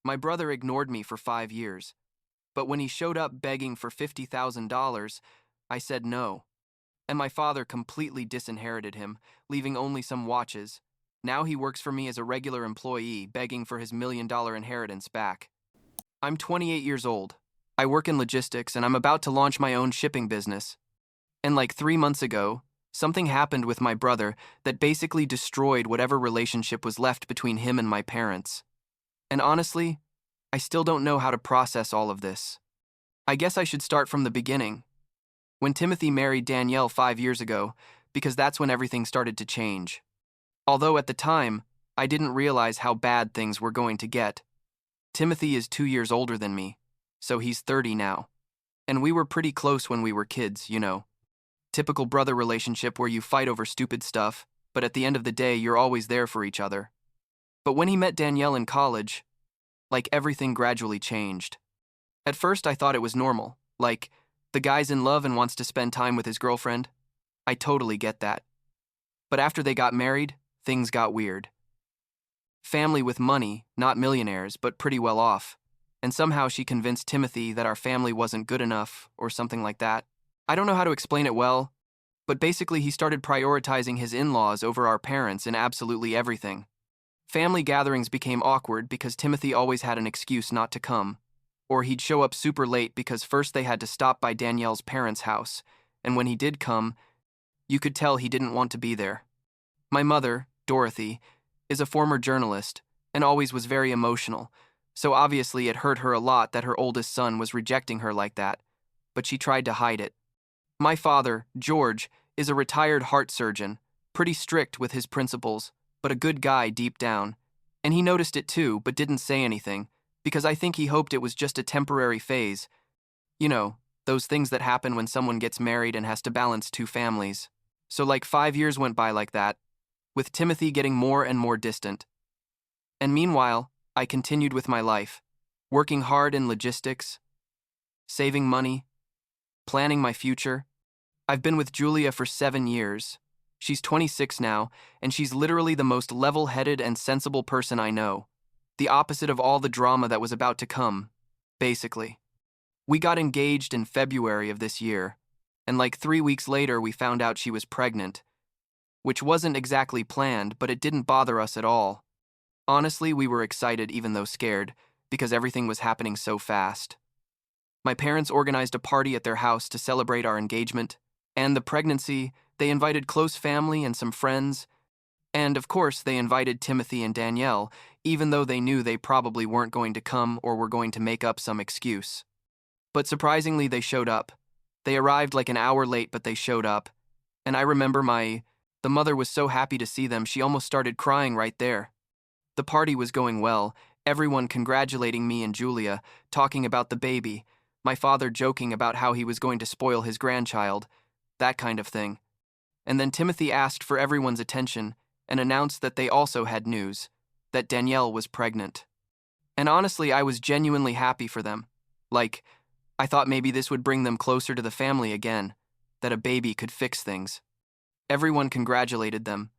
My brother ignored me for 5 years, but when he showed up begging for $50,000, I said no. And my father completely disinherited him, leaving only some watches. Now he works for me as a regular employee, begging for his $1 million inheritance back. I'm 28 years old. I work in logistics and I'm about to launch my own shipping business. And like 3 months ago, something happened with my brother that basically destroyed whatever relationship was left between him and my parents. And honestly, I still don't know how to process all of this. I guess I should start from the beginning. When Timothy married Danielle 5 years ago, because that's when everything started to change. Although at the time, I didn't realize how bad things were going to get. Timothy is 2 years older than me, so he's 30 now. And we were pretty close when we were kids, you know. Typical brother relationship where you fight over stupid stuff, but at the end of the day, you're always there for each other. But when he met Danielle in college, like everything gradually changed. At first, I thought it was normal, like, the guy's in love and wants to spend time with his girlfriend. I totally get that. But after they got married, things got weird. Family with money, not millionaires, but pretty well off. And somehow she convinced Timothy that our family wasn't good enough, or something like that. I don't know how to explain it well, but basically he started prioritizing his in-laws over our parents in absolutely everything. Family gatherings became awkward because Timothy always had an excuse not to come. Or he'd show up super late because first they had to stop by Danielle's parents' house, and when he did come, you could tell he didn't want to be there. My mother, Dorothy, is a former journalist and always was very emotional, so obviously it hurt her a lot that her oldest son was rejecting her like that, but she tried to hide it. My father, George, is a retired heart surgeon, pretty strict with his principles, but a good guy deep down, and he noticed it too but didn't say anything, because I think he hoped it was just a temporary phase. You know, those things that happen when someone gets married and has to balance two families. So like 5 years went by like that, with Timothy getting more and more distant. And meanwhile, I continued with my life, working hard in logistics, saving money, planning my future. I've been with Julia for 7 years. She's 26 now, and she's literally the most level-headed and sensible person I know. The opposite of all the drama that was about to come, basically. We got engaged in February of this year, and like 3 weeks later we found out she was pregnant, which wasn't exactly planned, but it didn't bother us at all. Honestly, we were excited even though scared, because everything was happening so fast. My parents organized a party at their house to celebrate our engagement, and the pregnancy. They invited close family and some friends, and of course they invited Timothy and Danielle, even though they knew they probably weren't going to come or were going to make up some excuse. But surprisingly, they showed up. They arrived like an hour late, but they showed up. And I remember the mother was so happy to see them, she almost started crying right there. The party was going well, everyone congratulating me and Julia, talking about the baby, my father joking about how he was going to spoil his grandchild, that kind of thing. And then Timothy asked for everyone's attention and announced that they also had news, that Danielle was pregnant. And honestly, I was genuinely happy for them. Like, I thought maybe this would bring them closer to the family again, that a baby could fix things. Everyone congratulated them.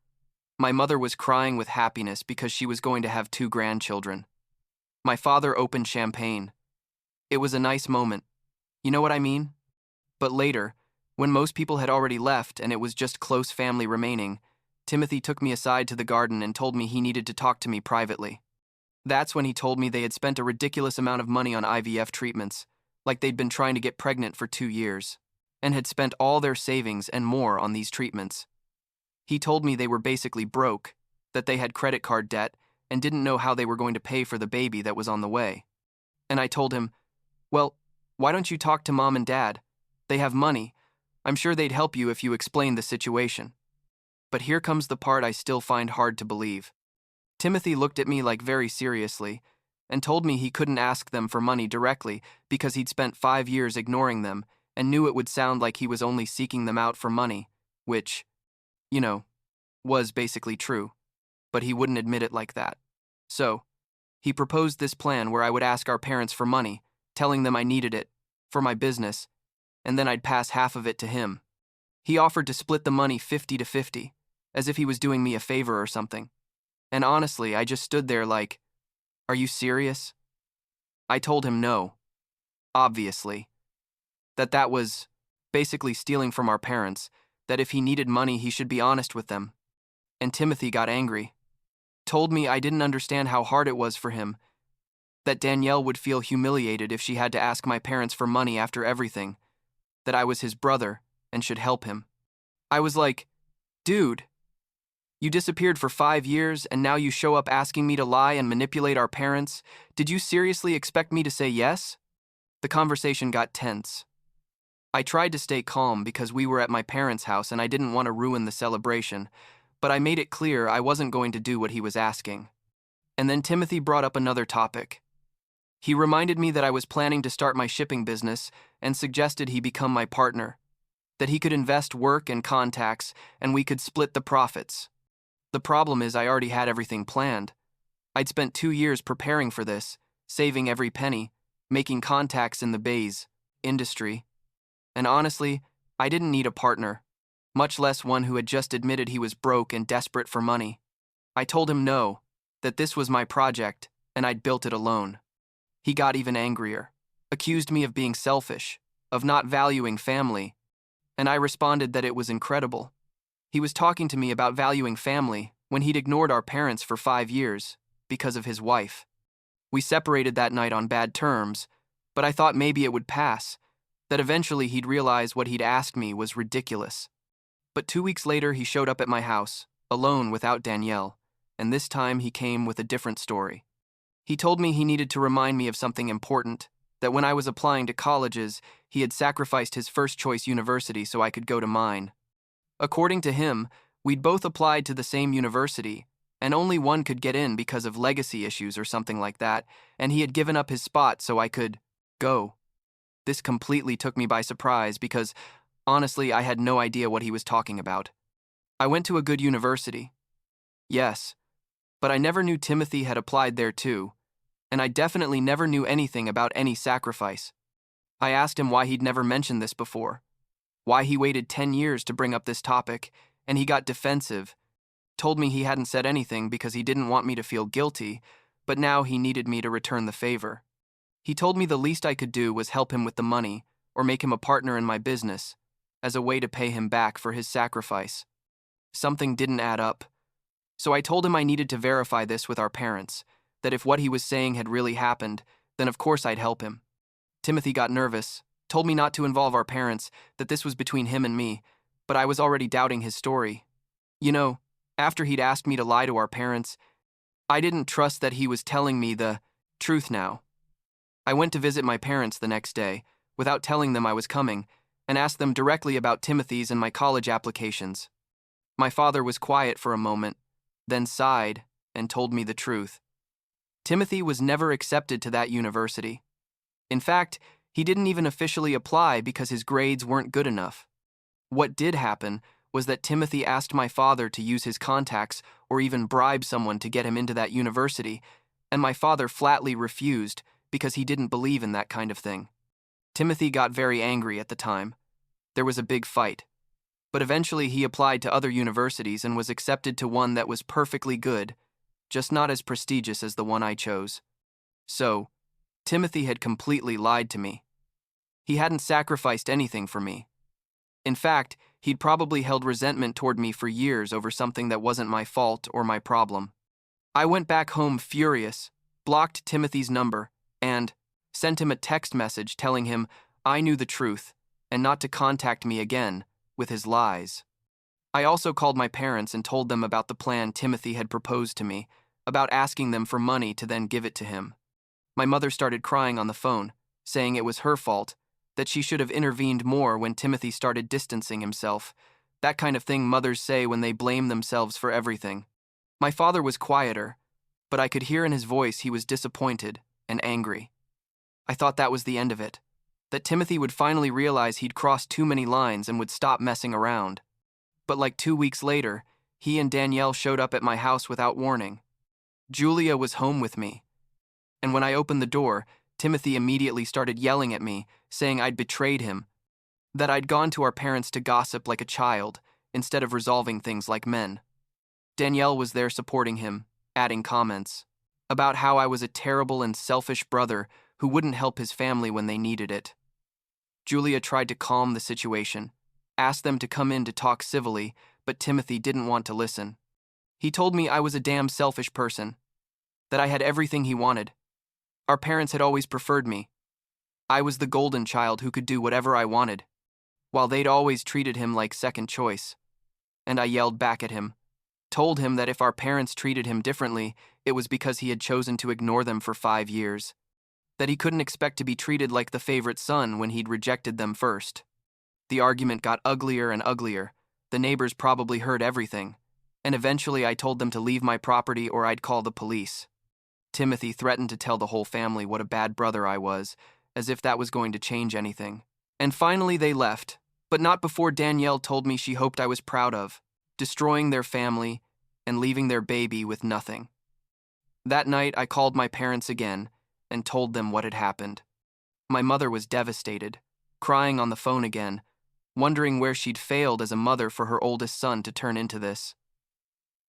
My mother was crying with happiness because she was going to have 2 grandchildren. My father opened champagne. It was a nice moment. You know what I mean? But later, when most people had already left and it was just close family remaining, Timothy took me aside to the garden and told me he needed to talk to me privately. That's when he told me they had spent a ridiculous amount of money on IVF treatments, like they'd been trying to get pregnant for 2 years, and had spent all their savings and more on these treatments. He told me they were basically broke, that they had credit card debt, and didn't know how they were going to pay for the baby that was on the way. And I told him, well, why don't you talk to Mom and Dad? They have money. I'm sure they'd help you if you explained the situation. But here comes the part I still find hard to believe. Timothy looked at me like very seriously and told me he couldn't ask them for money directly because he'd spent 5 years ignoring them and knew it would sound like he was only seeking them out for money, which, you know, was basically true, but he wouldn't admit it like that. So, he proposed this plan where I would ask our parents for money, telling them I needed it, for my business, and then I'd pass half of it to him. He offered to split the money 50-50, as if he was doing me a favor or something. And honestly, I just stood there like, are you serious? I told him no, obviously, that was basically stealing from our parents, that if he needed money, he should be honest with them. And Timothy got angry, told me I didn't understand how hard it was for him, that Danielle would feel humiliated if she had to ask my parents for money after everything, that I was his brother and should help him. I was like, dude, you disappeared for 5 years and now you show up asking me to lie and manipulate our parents? Did you seriously expect me to say yes? The conversation got tense. I tried to stay calm because we were at my parents' house and I didn't want to ruin the celebration, but I made it clear I wasn't going to do what he was asking. And then Timothy brought up another topic. He reminded me that I was planning to start my shipping business and suggested he become my partner, that he could invest work and contacts and we could split the profits. The problem is I already had everything planned. I'd spent 2 years preparing for this, saving every penny, making contacts in the Bays industry. And honestly, I didn't need a partner, much less one who had just admitted he was broke and desperate for money. I told him no, that this was my project and I'd built it alone. He got even angrier, accused me of being selfish, of not valuing family, and I responded that it was incredible. He was talking to me about valuing family when he'd ignored our parents for 5 years because of his wife. We separated that night on bad terms, but I thought maybe it would pass, that eventually he'd realize what he'd asked me was ridiculous. But 2 weeks later, he showed up at my house, alone without Danielle, and this time he came with a different story. He told me he needed to remind me of something important, that when I was applying to colleges, he had sacrificed his first-choice university so I could go to mine. According to him, we'd both applied to the same university, and only one could get in because of legacy issues or something like that, and he had given up his spot so I could go. This completely took me by surprise because, honestly, I had no idea what he was talking about. I went to a good university. Yes, but I never knew Timothy had applied there too, and I definitely never knew anything about any sacrifice. I asked him why he'd never mentioned this before, why he waited 10 years to bring up this topic, and he got defensive, told me he hadn't said anything because he didn't want me to feel guilty, but now he needed me to return the favor. He told me the least I could do was help him with the money or make him a partner in my business as a way to pay him back for his sacrifice. Something didn't add up, so I told him I needed to verify this with our parents, that if what he was saying had really happened, then of course I'd help him. Timothy got nervous, told me not to involve our parents, that this was between him and me, but I was already doubting his story. You know, after he'd asked me to lie to our parents, I didn't trust that he was telling me the truth now. I went to visit my parents the next day, without telling them I was coming, and asked them directly about Timothy's and my college applications. My father was quiet for a moment, then sighed and told me the truth. Timothy was never accepted to that university. In fact, he didn't even officially apply because his grades weren't good enough. What did happen was that Timothy asked my father to use his contacts or even bribe someone to get him into that university, and my father flatly refused because he didn't believe in that kind of thing. Timothy got very angry at the time. There was a big fight. But eventually he applied to other universities and was accepted to one that was perfectly good, just not as prestigious as the one I chose. So, Timothy had completely lied to me. He hadn't sacrificed anything for me. In fact, he'd probably held resentment toward me for years over something that wasn't my fault or my problem. I went back home furious, blocked Timothy's number, and sent him a text message telling him I knew the truth and not to contact me again with his lies. I also called my parents and told them about the plan Timothy had proposed to me, about asking them for money to then give it to him. My mother started crying on the phone, saying it was her fault, that she should have intervened more when Timothy started distancing himself, that kind of thing mothers say when they blame themselves for everything. My father was quieter, but I could hear in his voice he was disappointed and angry. I thought that was the end of it, that Timothy would finally realize he'd crossed too many lines and would stop messing around. But like 2 weeks later, he and Danielle showed up at my house without warning. Julia was home with me, and when I opened the door, Timothy immediately started yelling at me, saying I'd betrayed him, that I'd gone to our parents to gossip like a child instead of resolving things like men. Danielle was there supporting him, adding comments about how I was a terrible and selfish brother who wouldn't help his family when they needed it. Julia tried to calm the situation, asked them to come in to talk civilly, but Timothy didn't want to listen. He told me I was a damn selfish person, that I had everything he wanted. Our parents had always preferred me. I was the golden child who could do whatever I wanted, while they'd always treated him like second choice. And I yelled back at him, told him that if our parents treated him differently, it was because he had chosen to ignore them for 5 years, that he couldn't expect to be treated like the favorite son when he'd rejected them first. The argument got uglier and uglier. The neighbors probably heard everything, and eventually I told them to leave my property or I'd call the police. Timothy threatened to tell the whole family what a bad brother I was, as if that was going to change anything. And finally they left, but not before Danielle told me she hoped I was proud of, destroying their family and leaving their baby with nothing. That night I called my parents again and told them what had happened. My mother was devastated, crying on the phone again, wondering where she'd failed as a mother for her oldest son to turn into this.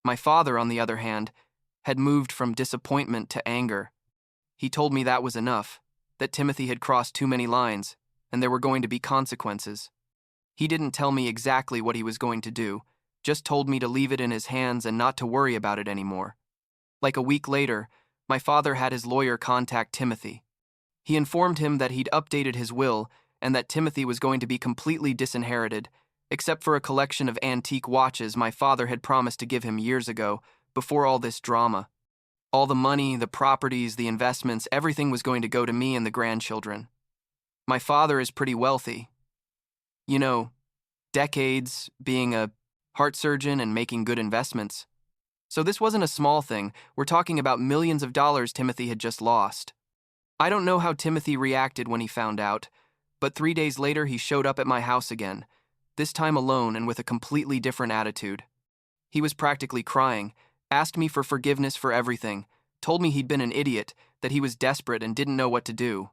My father, on the other hand, had moved from disappointment to anger. He told me that was enough, that Timothy had crossed too many lines, and there were going to be consequences. He didn't tell me exactly what he was going to do, just told me to leave it in his hands and not to worry about it anymore. Like a week later, my father had his lawyer contact Timothy. He informed him that he'd updated his will and that Timothy was going to be completely disinherited, except for a collection of antique watches my father had promised to give him years ago, before all this drama. All the money, the properties, the investments, everything was going to go to me and the grandchildren. My father is pretty wealthy. You know, decades being a heart surgeon and making good investments. So this wasn't a small thing. We're talking about millions of dollars Timothy had just lost. I don't know how Timothy reacted when he found out, but 3 days later he showed up at my house again, this time alone and with a completely different attitude. He was practically crying, asked me for forgiveness for everything, told me he'd been an idiot, that he was desperate and didn't know what to do.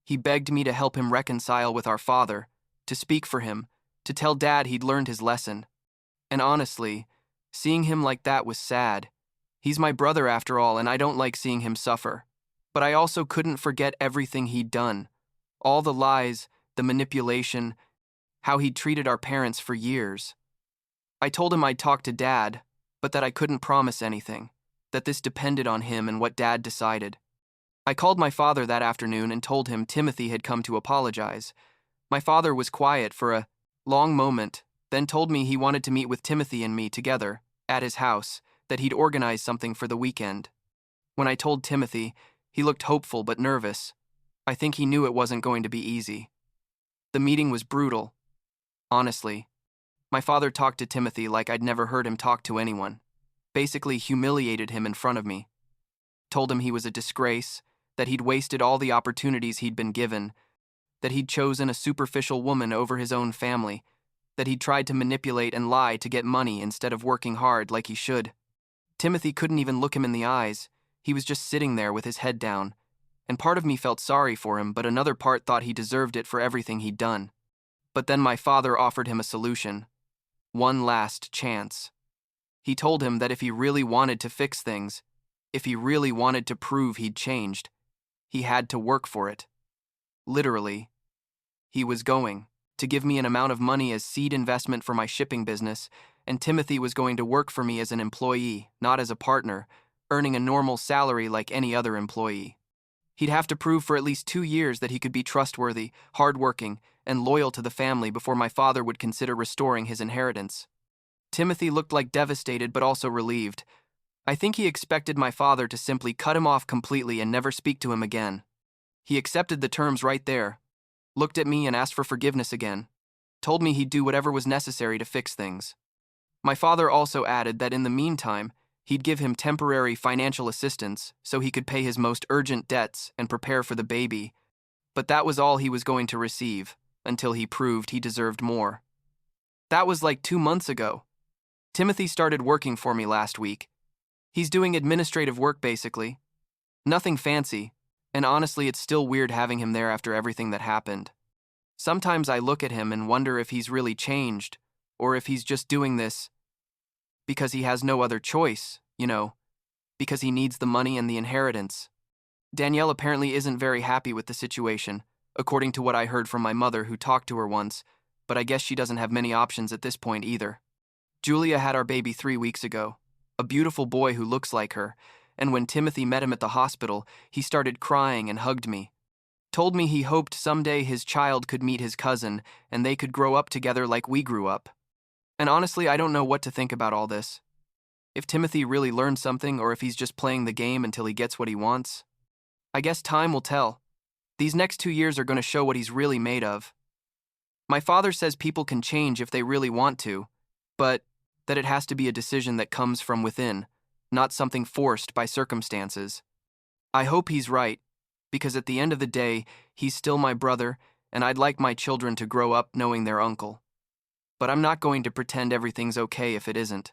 He begged me to help him reconcile with our father, to speak for him, to tell Dad he'd learned his lesson. And honestly, seeing him like that was sad. He's my brother after all, and I don't like seeing him suffer. But I also couldn't forget everything he'd done. All the lies, the manipulation, how he'd treated our parents for years. I told him I'd talk to Dad, but that I couldn't promise anything, that this depended on him and what Dad decided. I called my father that afternoon and told him Timothy had come to apologize. My father was quiet for a long moment, then told me he wanted to meet with Timothy and me together, at his house, that he'd organize something for the weekend. When I told Timothy, he looked hopeful but nervous. I think he knew it wasn't going to be easy. The meeting was brutal. Honestly, my father talked to Timothy like I'd never heard him talk to anyone. Basically humiliated him in front of me. Told him he was a disgrace, that he'd wasted all the opportunities he'd been given, that he'd chosen a superficial woman over his own family, that he'd tried to manipulate and lie to get money instead of working hard like he should. Timothy couldn't even look him in the eyes. He was just sitting there with his head down. And part of me felt sorry for him, but another part thought he deserved it for everything he'd done. But then my father offered him a solution. One last chance. He told him that if he really wanted to fix things, if he really wanted to prove he'd changed, he had to work for it. Literally. He was going to give me an amount of money as seed investment for my shipping business, and Timothy was going to work for me as an employee, not as a partner, earning a normal salary like any other employee. He'd have to prove for at least 2 years that he could be trustworthy, hardworking, and loyal to the family before my father would consider restoring his inheritance. Timothy looked like devastated but also relieved. I think he expected my father to simply cut him off completely and never speak to him again. He accepted the terms right there, looked at me and asked for forgiveness again, told me he'd do whatever was necessary to fix things. My father also added that in the meantime, he'd give him temporary financial assistance so he could pay his most urgent debts and prepare for the baby, but that was all he was going to receive, until he proved he deserved more. That was like 2 months ago. Timothy started working for me last week. He's doing administrative work basically. Nothing fancy, and honestly it's still weird having him there after everything that happened. Sometimes I look at him and wonder if he's really changed, or if he's just doing this because he has no other choice, because he needs the money and the inheritance. Danielle apparently isn't very happy with the situation, according to what I heard from my mother who talked to her once, but I guess she doesn't have many options at this point either. Julia had our baby 3 weeks ago, a beautiful boy who looks like her, and when Timothy met him at the hospital, he started crying and hugged me. Told me he hoped someday his child could meet his cousin and they could grow up together like we grew up. And honestly, I don't know what to think about all this. If Timothy really learned something or if he's just playing the game until he gets what he wants. I guess time will tell. These next 2 years are going to show what he's really made of. My father says people can change if they really want to, but that it has to be a decision that comes from within, not something forced by circumstances. I hope he's right, because at the end of the day, he's still my brother, and I'd like my children to grow up knowing their uncle. But I'm not going to pretend everything's okay if it isn't.